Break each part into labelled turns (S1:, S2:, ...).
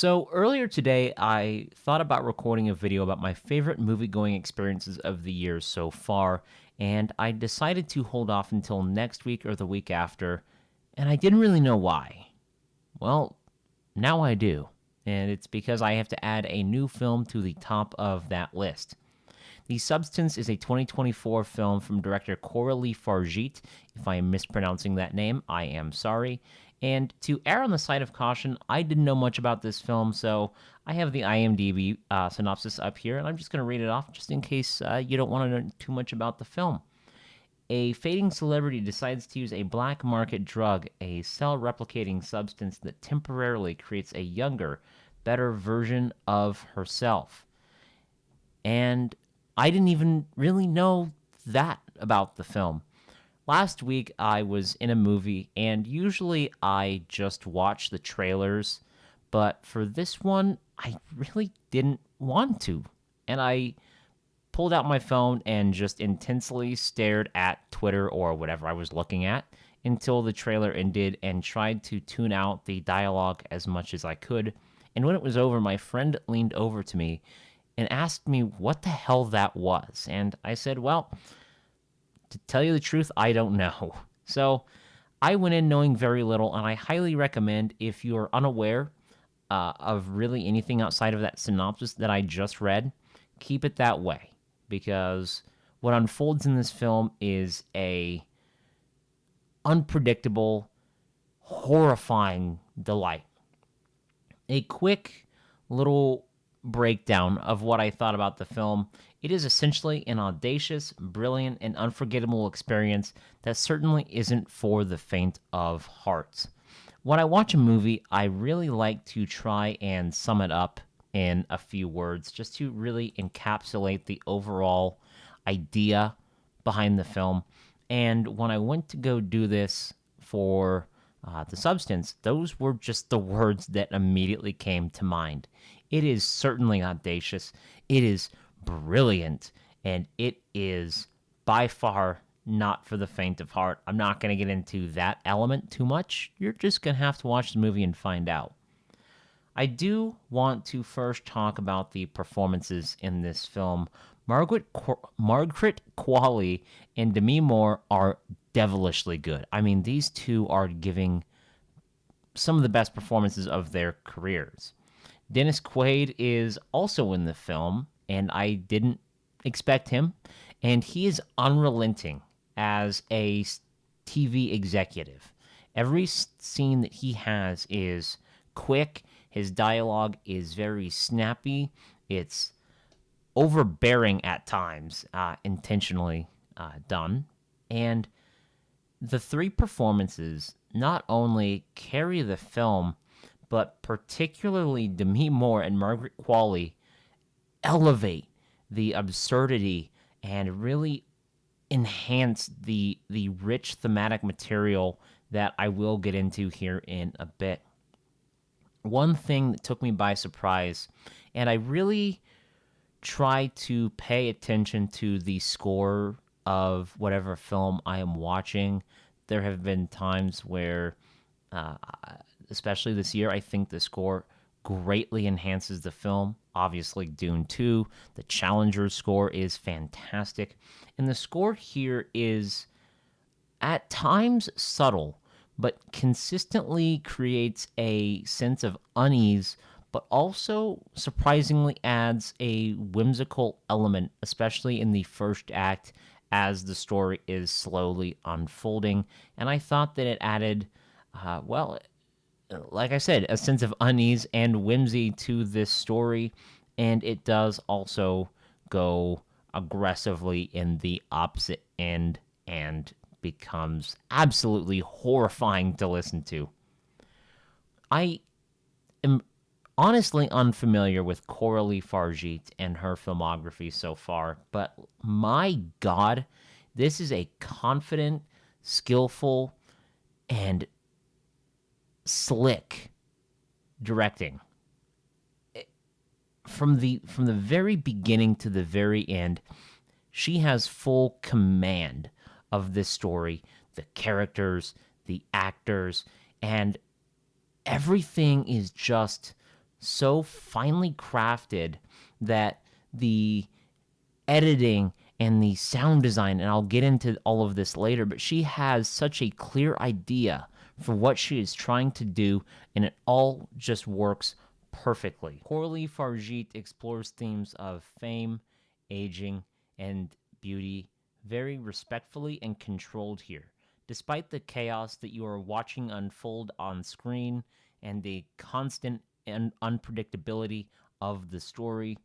S1: So earlier today, I thought about recording a video about my favorite movie-going experiences of the year so far, and I decided to hold off until next week or the week after, and I didn't really know why. Well, now I do, and it's because I have to add a new film to the top of that list. The Substance is a 2024 film from director Coralie Fargeat. If I am mispronouncing that name, I am sorry. And to err on the side of caution, I didn't know much about this film, so I have the IMDb synopsis up here, and I'm just going to read it off just in case you don't want to know too much about the film. A fading celebrity decides to use a black market drug, a cell replicating substance that temporarily creates a younger, better version of herself. And I didn't even really know that about the film. Last week, I was in a movie, and usually I just watch the trailers, but for this one, I really didn't want to. And I pulled out my phone and just intensely stared at Twitter or whatever I was looking at until the trailer ended and tried to tune out the dialogue as much as I could. And when it was over, my friend leaned over to me and asked me what the hell that was. And I said, well, to tell you the truth, I don't know. So I went in knowing very little, and I highly recommend if you're unaware of really anything outside of that synopsis that I just read, keep it that way. Because what unfolds in this film is a unpredictable, horrifying delight. A quick little breakdown of what I thought about the film. It is essentially an audacious, brilliant, and unforgettable experience that certainly isn't for the faint of heart. When I watch a movie, I really like to try and sum it up in a few words just to really encapsulate the overall idea behind the film. And when I went to go do this for The Substance, those were just the words that immediately came to mind. It is certainly audacious, it is brilliant, and it is by far not for the faint of heart. I'm not going to get into that element too much. You're just going to have to watch the movie and find out. I do want to first talk about the performances in this film. Margaret Qualley and Demi Moore are devilishly good. I mean, these two are giving some of the best performances of their careers. Dennis Quaid is also in the film, and I didn't expect him, and he is unrelenting as a TV executive. Every scene that he has is quick. His dialogue is very snappy. It's overbearing at times, intentionally done. And the three performances not only carry the film, but particularly Demi Moore and Margaret Qualley elevate the absurdity and really enhance the rich thematic material that I will get into here in a bit. One thing that took me by surprise, and I really try to pay attention to the score of whatever film I am watching. There have been times where, especially this year, I think the score greatly enhances the film. Obviously, Dune 2, the Challenger's score is fantastic. And the score here is at times subtle, but consistently creates a sense of unease, but also surprisingly adds a whimsical element, especially in the first act as the story is slowly unfolding. And I thought that it added, like I said, a sense of unease and whimsy to this story, and it does also go aggressively in the opposite end and becomes absolutely horrifying to listen to. I am honestly unfamiliar with Coralie Fargeat and her filmography so far, but my God, this is a confident, skillful, and slick directing. From the very beginning to the very end, she has full command of this story, the characters, the actors, and everything is just so finely crafted that the editing and the sound design, and I'll get into all of this later, but she has such a clear idea for what she is trying to do, and it all just works perfectly. Coralie Fargeat explores themes of fame, aging, and beauty very respectfully and controlled here. Despite the chaos that you are watching unfold on screen and the constant and unpredictability of the story,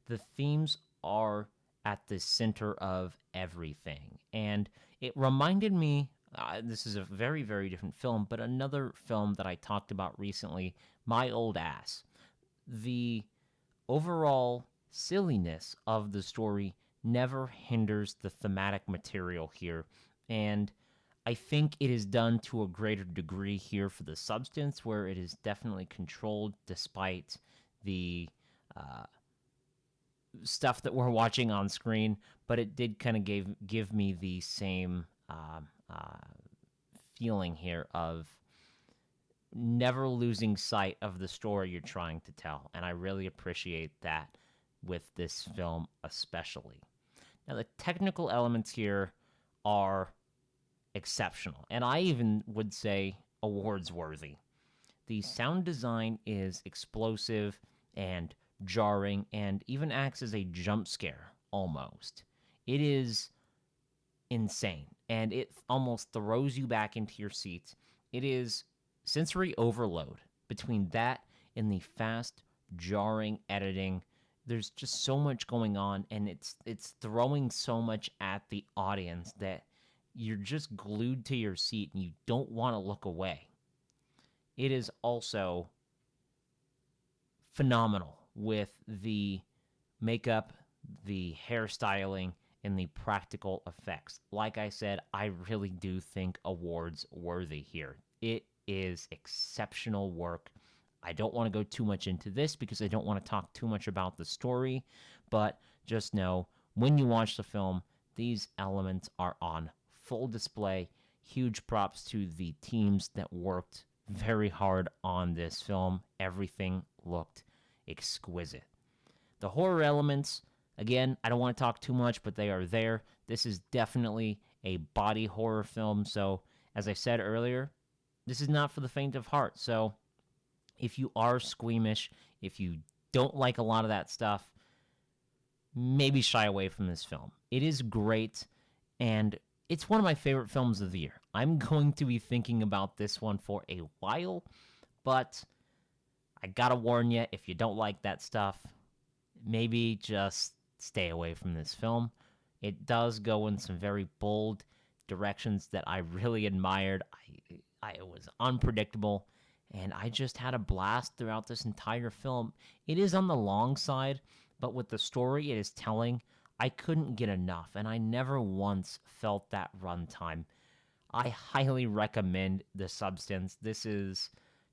S1: the themes are at the center of everything. And it reminded me, this is a very, very different film, but another film that I talked about recently, My Old Ass. The overall silliness of the story never hinders the thematic material here. And I think it is done to a greater degree here for the substance, where it is definitely controlled despite the stuff that we're watching on screen, but it did kind of give me the same feeling here of never losing sight of the story you're trying to tell, and I really appreciate that with this film especially. Now, the technical elements here are exceptional, and I even would say awards worthy. The sound design is explosive and jarring and even acts as a jump scare almost. It is insane and it almost throws you back into your seats. It is sensory overload between that and the fast, jarring editing. There's just so much going on, and it's throwing so much at the audience that you're just glued to your seat and you don't want to look away. It is also phenomenal with the makeup, the hairstyling, and the practical effects. Like I said, I really do think awards worthy here. It is exceptional work. I don't want to go too much into this because I don't want to talk too much about the story, but just know when you watch the film, these elements are on full display. Huge props to the teams that worked very hard on this film. Everything looked exquisite. The horror elements, again, I don't want to talk too much, but they are there. This is definitely a body horror film. So, as I said earlier, this is not for the faint of heart. So, if you are squeamish, if you don't like a lot of that stuff, maybe shy away from this film. It is great, and it's one of my favorite films of the year. I'm going to be thinking about this one for a while, but I gotta warn you, if you don't like that stuff, maybe just stay away from this film. It does go in some very bold directions that I really admired. It was unpredictable, and I just had a blast throughout this entire film. It is on the long side, but with the story it is telling, I couldn't get enough, and I never once felt that runtime. I highly recommend The Substance. This is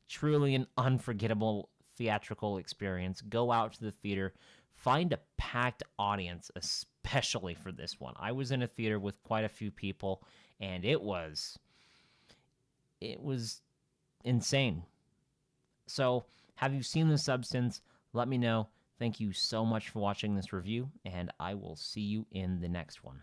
S1: truly an unforgettable theatrical experience. Go out to the theater, find a packed audience, especially for this one. I was in a theater with quite a few people, and it was insane. So, have you seen The Substance? Let me know. Thank you so much for watching this review, and I will see you in the next one.